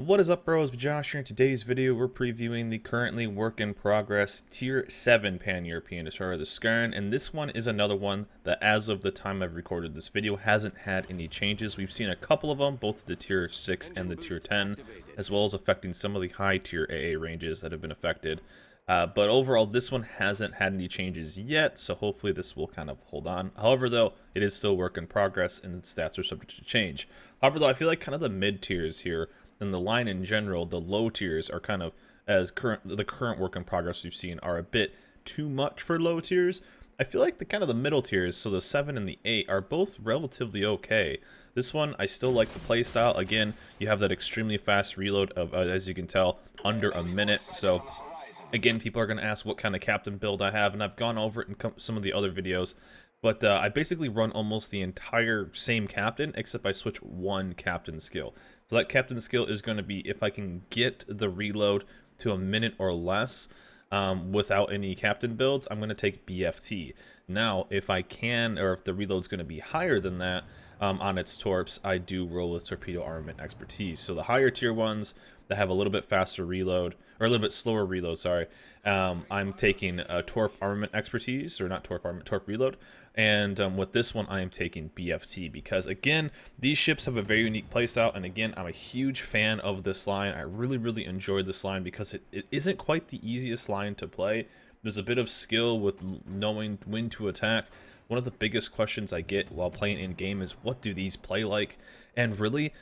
What is up, bros? Josh here. In today's video, we're previewing the currently work in progress Tier 7 Pan-European destroyer, the Scarran, and this one is another one that, as of the time I've recorded this video, hasn't had any changes. We've seen a couple of them, both the Tier 6 and the Tier 10, as well as affecting some of the high Tier AA ranges that have been affected. But overall, this one hasn't had any changes yet, so hopefully this will kind of hold on. However, though, it is still work in progress, and its stats are subject to change. However, though, I feel like kind of the mid-tiers here, and the line in general, the low tiers are kind of, the current work in progress we've seen are a bit too much for low tiers. I feel like the middle tiers, so the 7 and the 8, are both relatively okay. This one, I still like the playstyle. Again, you have that extremely fast reload of, as you can tell, under a minute. So, again, people are going to ask what kind of captain build I have, and I've gone over it in some of the other videos. But I basically run almost the entire same captain, except I switch one captain skill. So that captain skill is going to be if I can get the reload to a minute or less without any captain builds, I'm going to take BFT. Now, if I can, or if the reload's going to be higher than that on its torps, I do roll with torpedo armament expertise. So the higher tier ones that have a little bit faster reload, or a little bit slower reload, sorry, I'm taking torp armament expertise, or not torp armament, torp reload. And with this one, I am taking BFT because, again, these ships have a very unique playstyle. And again, I'm a huge fan of this line. I really enjoy this line because it isn't quite the easiest line to play. There's a bit of skill with knowing when to attack. One of the biggest questions I get while playing in game is, what do these play like? And really,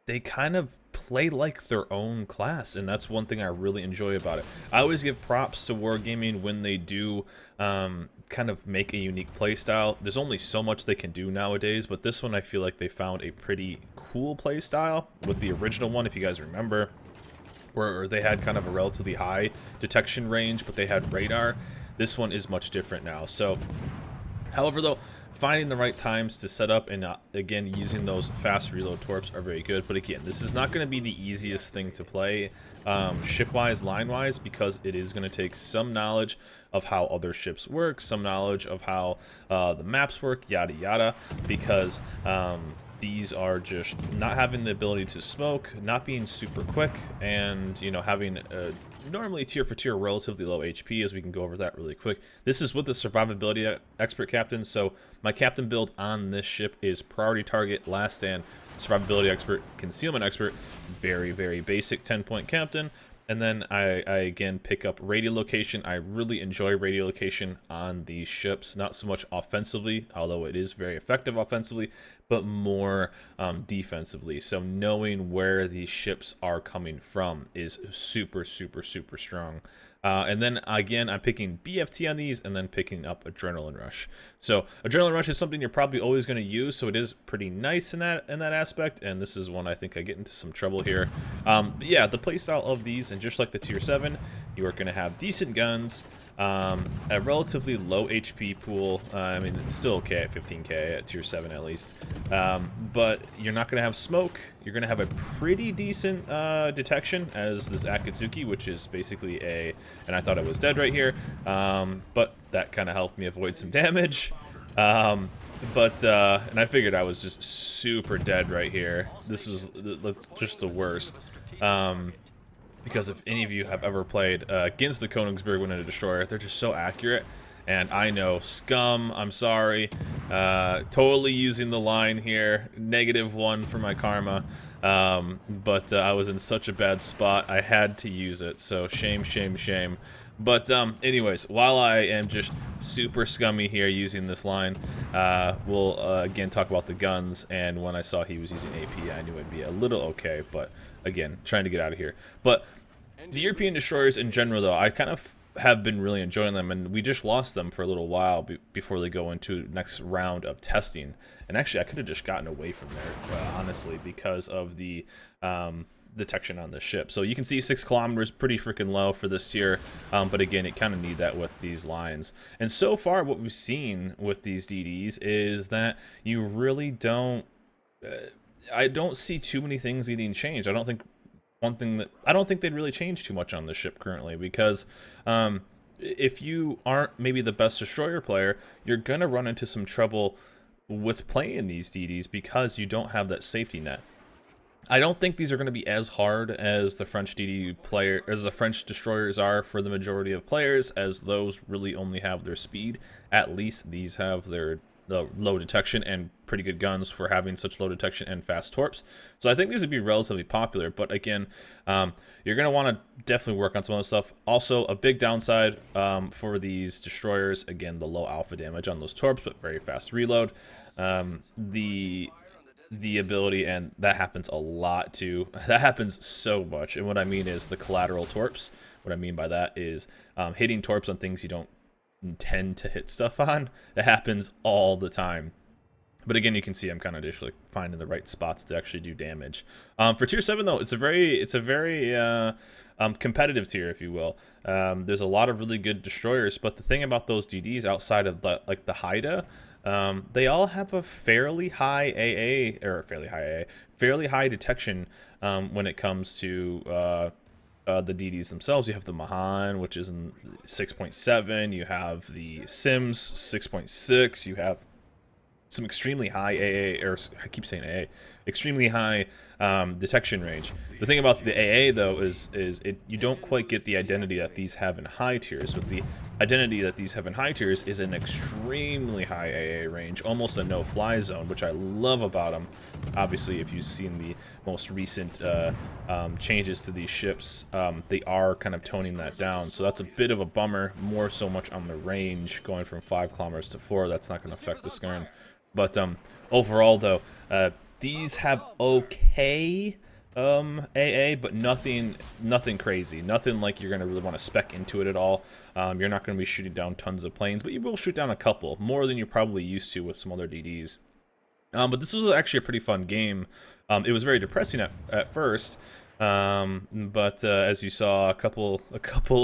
they kind of play like their own class, and that's one thing I really enjoy about it. I always give props to Wargaming when they do kind of make a unique playstyle. There's only so much they can do nowadays, but this one I feel like they found a pretty cool playstyle with the original one, if you guys remember, where they had kind of a relatively high detection range, but they had radar. This one is much different now. So, however, though, finding the right times to set up and again using those fast reload torps are very good. But again, this is not going to be the easiest thing to play ship-wise, line-wise, because it is going to take some knowledge of how other ships work, some knowledge of how the maps work, yada yada, because these are just not having the ability to smoke, not being super quick, and, you know, having normally tier for tier relatively low HP, as we can go over that really quick. This is with the survivability expert captain, so my captain build on this ship is priority target, last stand, survivability expert, concealment expert, very basic 10-point captain. And then I again pick up radiolocation. I really enjoy radiolocation on these ships, not so much offensively, although it is very effective offensively, but more defensively. So knowing where these ships are coming from is super strong. And then again, I'm picking BFT on these, and then picking up Adrenaline Rush. So Adrenaline Rush is something you're probably always going to use, so it is pretty nice in that aspect. And this is one I think I get into some trouble here. But yeah, the playstyle of these, and just like the tier 7, you are going to have decent guns, a relatively low HP pool. I mean, it's still okay at 15k at tier 7 at least, but you're not going to have smoke. You're going to have a pretty decent detection as this Akatsuki, which is basically and I thought it was dead right here, but that kind of helped me avoid some damage. And I figured I was just super dead right here. This was just the worst. Because if any of you have ever played against the Königsberg when in a destroyer, they're just so accurate. And I know, scum, I'm sorry. Totally using the line here. -1 for my karma. But I was in such a bad spot, I had to use it. So shame. But anyways, while I am just super scummy here using this line, we'll again talk about the guns. And when I saw he was using AP, I knew it'd be a little okay. But again, trying to get out of here. But the European destroyers in general, though, I kind of have been really enjoying them, and we just lost them for a little while before they go into next round of testing. And actually, I could have just gotten away from there, honestly, because of the detection on this ship. So you can see 6 kilometers, pretty freaking low for this tier, but again, it kind of need that with these lines. And so far, what we've seen with these DDs is that you really don't I don't see too many things getting changed. I don't think they'd really change too much on the ship currently, because if you aren't maybe the best destroyer player, you're gonna run into some trouble with playing these DDs because you don't have that safety net. I don't think these are going to be as hard as the French DD player, as the French destroyers are for the majority of players, as those really only have their speed. At least these have their low detection and pretty good guns for having such low detection and fast torps. So I think these would be relatively popular. But again, you're going to want to definitely work on some other stuff. Also, a big downside for these destroyers, again, the low alpha damage on those torps, but very fast reload. The ability, and that happens a lot too. That happens so much. And what I mean is the collateral torps. What I mean by that is hitting torps on things you don't intend to hit stuff on. That happens all the time. But again, you can see I'm kind of just like finding the right spots to actually do damage. For tier 7 though, it's a very competitive tier, if you will. There's a lot of really good destroyers, but the thing about those DDs outside of the Haida, they all have a fairly high fairly high detection when it comes to the DDs themselves. You have the Mahan, which is in 6.7. You have the Sims 6.6. You have some extremely high AA, or I keep saying AA, extremely high detection range. The thing about the AA though is you don't quite get the identity that these have in high tiers. But the identity that these have in high tiers is an extremely high AA range, almost a no-fly zone, which I love about them. Obviously, if you've seen the most recent changes to these ships, they are kind of toning that down. So that's a bit of a bummer, more so much on the range, going from 5 kilometers to 4. That's not going to affect the Scarran. But overall, though, these have okay AA, but nothing crazy. Nothing like you're going to really want to spec into it at all. You're not going to be shooting down tons of planes, but you will shoot down a couple, more than you're probably used to with some other DDs. But this was actually a pretty fun game. It was very depressing at first, but as you saw, a couple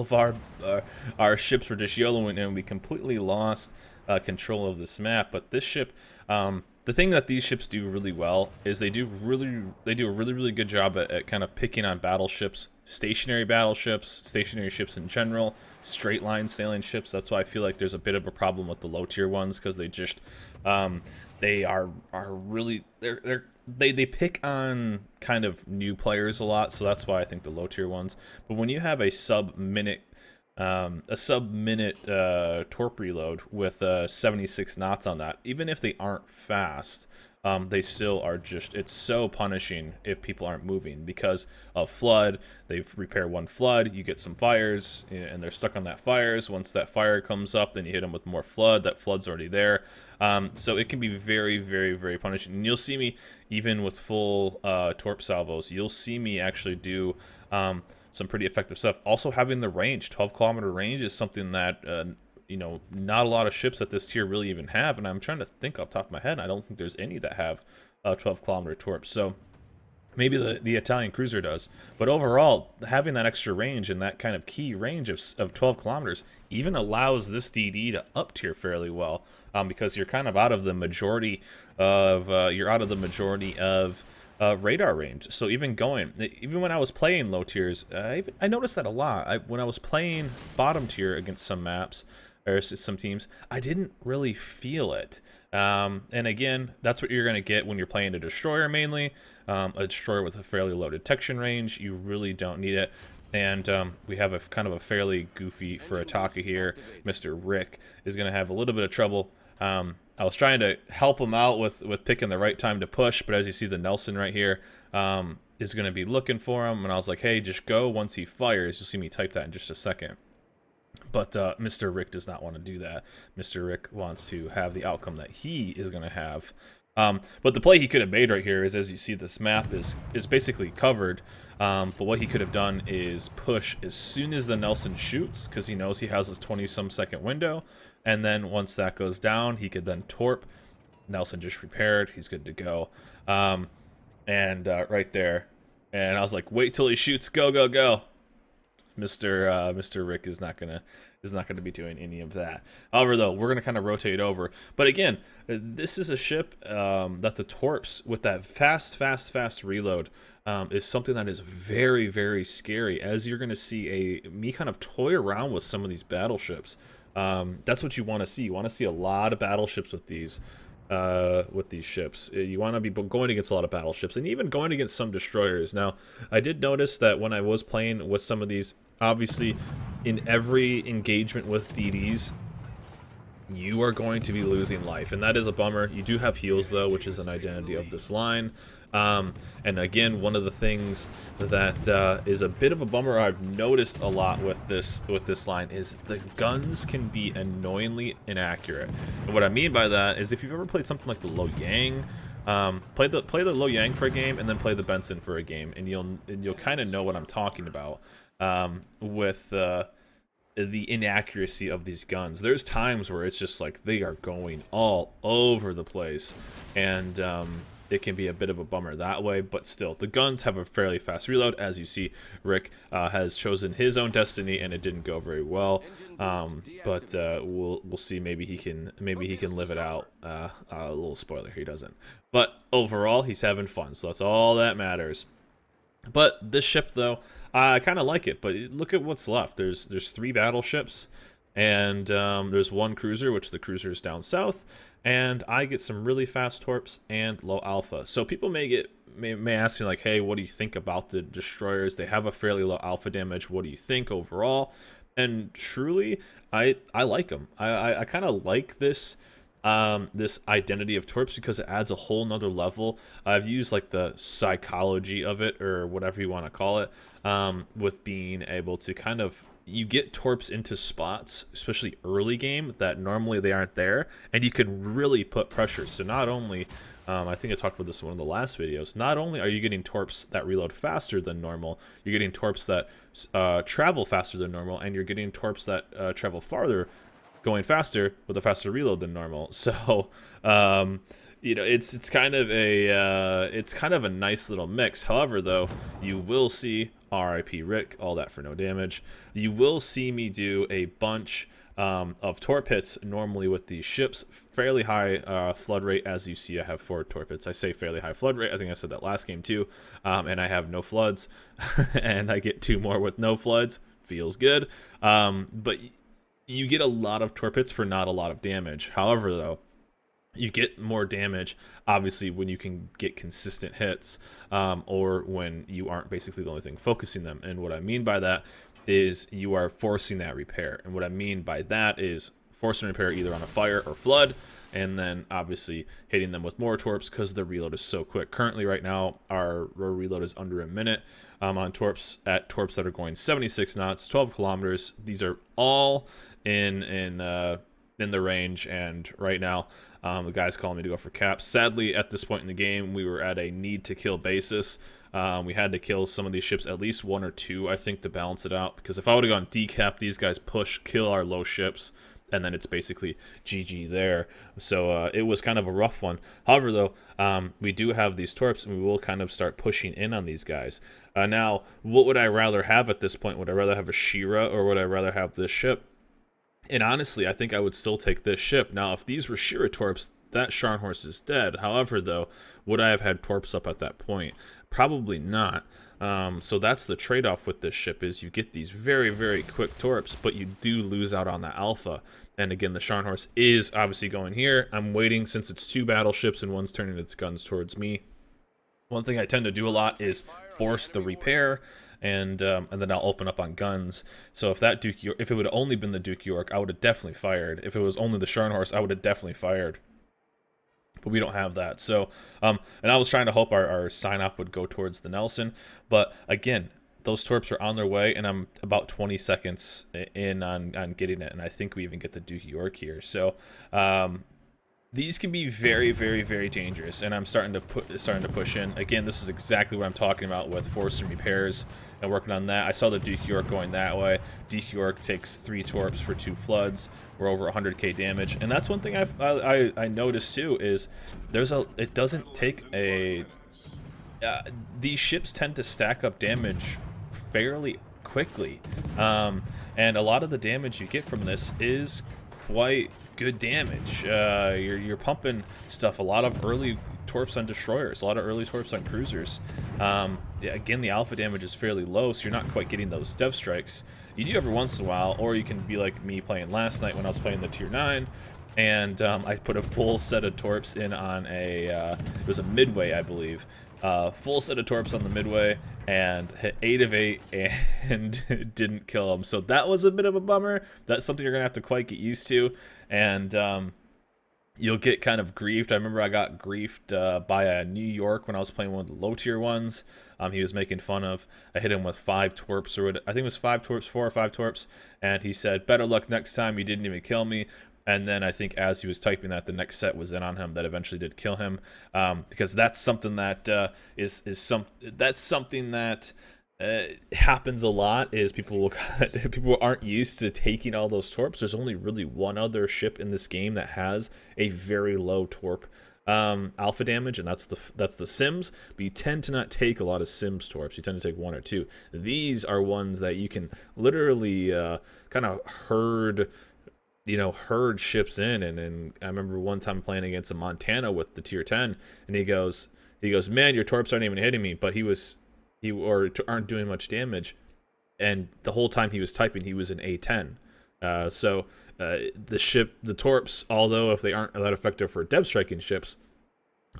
of our ships were just YOLOing, and we completely lost control of this map. But this ship, the thing that these ships do really well is they do a really good job at kind of picking on battleships, stationary ships in general, straight line sailing ships. That's why I feel like there's a bit of a problem with the low tier ones, because they just they are really they pick on kind of new players a lot. So that's why I think the low tier ones. But when you have a sub-minute torp reload with 76 knots on that, even if they aren't fast, they still are just, it's so punishing if people aren't moving because of flood. They've repaired one flood, you get some fires, and they're stuck on that fires. Once that fire comes up, then you hit them with more flood. That flood's already there. So it can be very punishing. And you'll see me, even with full torp salvos, you'll see me actually do some pretty effective stuff. Also, having the range, 12-kilometer range, is something that you know, not a lot of ships at this tier really even have, and I'm trying to think off the top of my head, I don't think there's any that have 12-kilometer torps. So maybe the Italian cruiser does, but overall, having that extra range and that kind of key range of 12 kilometers even allows this DD to up tier fairly well, because you're kind of out of the majority of radar range. So even when I was playing low tiers, I noticed that a lot. When I was playing bottom tier against some maps or some teams, I didn't really feel it. And again, that's what you're going to get when you're playing a destroyer mainly. A destroyer with a fairly low detection range, you really don't need it. And we have a kind of a fairly goofy Furitaka here. Mr. Rick is going to have a little bit of trouble. I was trying to help him out with picking the right time to push, but as you see, the Nelson right here is going to be looking for him, and I was like, hey, just go once he fires. You'll see me type that in just a second. But Mr. Rick does not want to do that. Mr. Rick wants to have the outcome that he is going to have. But the play he could have made right here is, as you see, this map is basically covered. But what he could have done is push as soon as the Nelson shoots, because he knows he has this 20-some second window. And then once that goes down, he could then torp. Nelson just repaired. He's good to go. Right there. And I was like, wait till he shoots. Go, go, go. Mr. Rick is not gonna be doing any of that. However, though, we're gonna kind of rotate over. But again, this is a ship that the torps with that fast reload is something that is very scary. As you're gonna see me kind of toy around with some of these battleships. That's what you want to see. You want to see a lot of battleships with these. with these ships. You want to be going against a lot of battleships and even going against some destroyers. Now, I did notice that when I was playing with some of these, obviously, in every engagement with DDs, you are going to be losing life, and that is a bummer. You do have heals, though, which is an identity of this line. And again, one of the things that is a bit of a bummer I've noticed a lot with this line is the guns can be annoyingly inaccurate. And what I mean by that is if you've ever played something like the Lo Yang, play the Lo Yang for a game and then play the Benson for a game, and you'll kind of know what I'm talking about with the inaccuracy of these guns. There's times where it's just like they are going all over the place, and it can be a bit of a bummer that way, but still, the guns have a fairly fast reload. As you see, Rick has chosen his own destiny, and it didn't go very well. But we'll see. Maybe he can live it out. A little spoiler, he doesn't. But overall, he's having fun, so that's all that matters. But this ship, though, I kind of like it. But look at what's left. There's 3 battleships, and there's 1 cruiser, which the cruiser is down south. And I get some really fast torps and low alpha. So people may ask me like, hey, what do you think about the destroyers? They have a fairly low alpha damage. What do you think overall? And truly, I like them. I kind of like this this identity of torps because it adds a whole nother level. I've used like the psychology of it, or whatever you want to call it, with being able to kind of, you get torps into spots, especially early game, that normally they aren't there, and you can really put pressure. So not only, I think I talked about this in one of the last videos, not only are you getting torps that reload faster than normal, you're getting torps that travel faster than normal, and you're getting torps that travel farther, going faster with a faster reload than normal. So you know, it's kind of a nice little mix. However, though, you will see RIP Rick, all that for no damage. You will see me do a bunch of torp hits normally with these ships. Fairly high flood rate. As you see, I have 4 torp hits. I say fairly high flood rate. I think I said that last game too. And I have no floods, and I get 2 more with no floods. Feels good. But you get a lot of torp hits for not a lot of damage. However, though, you get more damage, obviously, when you can get consistent hits, or when you aren't basically the only thing focusing them. And what I mean by that is you are forcing that repair. And what I mean by that is forcing repair either on a fire or flood, and then obviously hitting them with more torps because the reload is so quick. Currently, right now, our reload is under a minute on torps, at torps that are going 76 knots, 12 kilometers. These are all in the range, and right now the guy's calling me to go for caps. Sadly, at this point in the game, we were at a need to kill basis. We had to kill some of these ships, at least 1 or 2, I think, to balance it out, because if I would have gone decap, these guys push, kill our low ships, and then it's basically GG there. So it was kind of a rough one. However, though, we do have these torps, and we will kind of start pushing in on these guys. Now, what would I rather have at this point? Would I rather have a Shira, or would I rather have this ship? And honestly, I think I would still take this ship. Now, if these were Shira torps, that Scharnhorst is dead. However, though, would I have had torps up at that point? Probably not. So that's the trade-off with this ship, is you get these very, very quick torps, but you do lose out on the alpha. And again, the Scharnhorst is obviously going here. I'm waiting, since it's 2 battleships and one's turning its guns towards me. One thing I tend to do a lot is force the repair, and then I'll open up on guns. So if that Duke York, if it would have only been the Duke York, I would have definitely fired. If it was only the Scharnhorst, I would have definitely fired. But we don't have that. So and I was trying to hope our sign up would go towards the Nelson, but again, those torps are on their way, and I'm about 20 seconds in on getting it, and I think we even get the Duke York here. So these can be very, very, very dangerous, and I'm starting to push in. Again, this is exactly what I'm talking about with forcing repairs and working on that. I saw the Duke York going that way. Duke York takes 3 torps for 2 floods. We're over 100k damage, and that's one thing I noticed too, is it doesn't take a these ships tend to stack up damage fairly quickly, and a lot of the damage you get from this is quite good damage. You're pumping stuff, a lot of early torps on destroyers, a lot of early torps on cruisers. Again, the alpha damage is fairly low, so you're not quite getting those dev strikes. You do every once in a while, or you can be like me playing last night when I was playing the tier 9, and I put a full set of torps in on a, it was a midway, I believe. Full set of torps on the midway, and hit 8 of 8 and didn't kill him. So that was a bit of a bummer. That's something you're gonna have to quite get used to, and you'll get kind of griefed. I remember I got griefed by a New York when I was playing one of the low tier ones. He was making fun of, I hit him with 5 torps, or I think it was 5 torps, 4 or 5 torps, and he said, "Better luck next time, you didn't even kill me." And then I think as he was typing that, the next set was in on him that eventually did kill him, because that's something that that's something that happens a lot. Is people people aren't used to taking all those torps. There's only really one other ship in this game that has a very low torp alpha damage, and that's the Sims. But you tend to not take a lot of Sims torps. You tend to take 1 or 2. These are ones that you can literally kind of herd ships in. And I remember one time playing against a Montana with the tier 10, and he goes, "Man, your torps aren't even hitting me," but he aren't doing much damage, and the whole time he was typing, he was in A10. The torps, although if they aren't that effective for dev striking ships,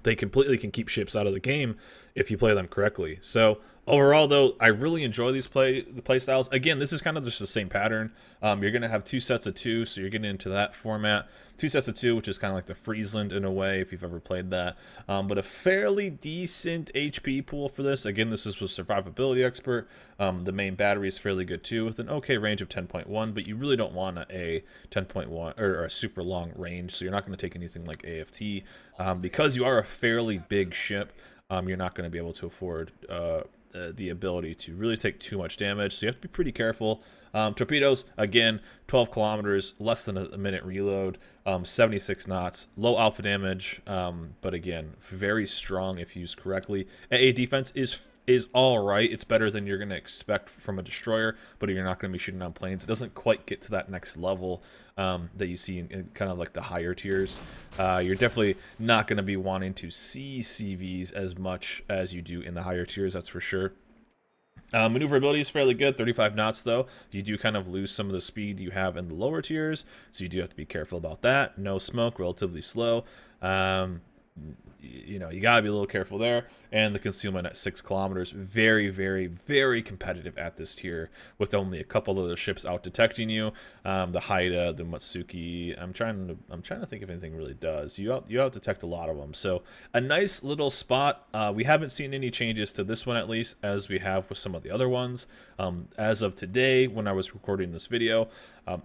they completely can keep ships out of the game if you play them correctly. So overall, though, I really enjoy the play styles. Again, this is kind of just the same pattern. You're going to have 2 sets of 2, so you're getting into that format. 2 sets of 2, which is kind of like the Friesland in a way, if you've ever played that. But a fairly decent HP pool for this. Again, this is with Survivability Expert. The main battery is fairly good too, with an okay range of 10.1, but you really don't want a 10.1 or a super long range, so you're not going to take anything like AFT. Because you are a fairly big ship, you're not going to be able to afford the ability to really take too much damage, so you have to be pretty careful. Torpedoes, again, 12 kilometers, less than a minute reload, 76 knots, low alpha damage, but again, very strong if used correctly. AA defense is all right. It's better than you're going to expect from a destroyer, but you're not going to be shooting on planes. It doesn't quite get to that next level that you see in kind of like the higher tiers. You're definitely not going to be wanting to see CVs as much as you do in the higher tiers, that's for sure. Maneuverability is fairly good, 35 knots though. You do kind of lose some of the speed you have in the lower tiers, so you do have to be careful about that. No smoke, relatively slow. You gotta be a little careful there. And the concealment at 6 kilometers, very, very, very competitive at this tier, with only a couple of the ships out detecting you. The Haida, the Matsuki. I'm trying to think if anything really does. You out detect a lot of them. So a nice little spot. We haven't seen any changes to this one, at least, as we have with some of the other ones. As of today, when I was recording this video,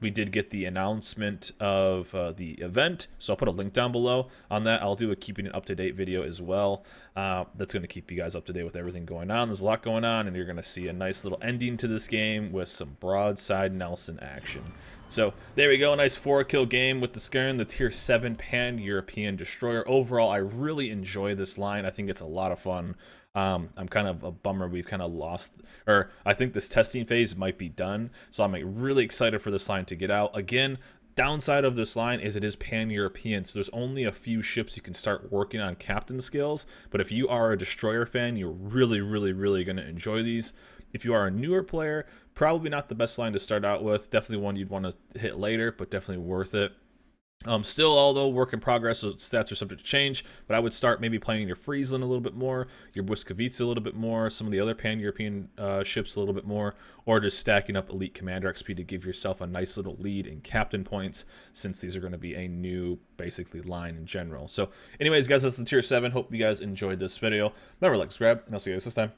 we did get the announcement of the event, so I'll put a link down below on that. I'll do a keeping it up to date video as well. That's going to keep you guys up to date with everything going on. There's a lot going on, and you're going to see a nice little ending to this game with some broadside Nelson action. So there we go, a nice 4-kill game with the Scarran, the tier 7 pan-European destroyer. Overall, I really enjoy this line. I think it's a lot of fun. I'm kind of a bummer we've kind of lost, or I think this testing phase might be done, so I'm really excited for this line to get out. Again, downside of this line is it is pan-European, so there's only a few ships you can start working on captain skills, but if you are a destroyer fan, you're really, really, really going to enjoy these. If you are a newer player, probably not the best line to start out with, definitely one you'd want to hit later, but definitely worth it. Still, although work in progress, so stats are subject to change, but I would start maybe playing your Friesland a little bit more, your Błyskawice a little bit more, some of the other pan-European ships a little bit more, or just stacking up elite commander XP to give yourself a nice little lead in captain points, since these are going to be a new, basically, line in general. So anyways, guys, that's the tier 7. Hope you guys enjoyed this video. Remember, like, subscribe, and I'll see you guys this time.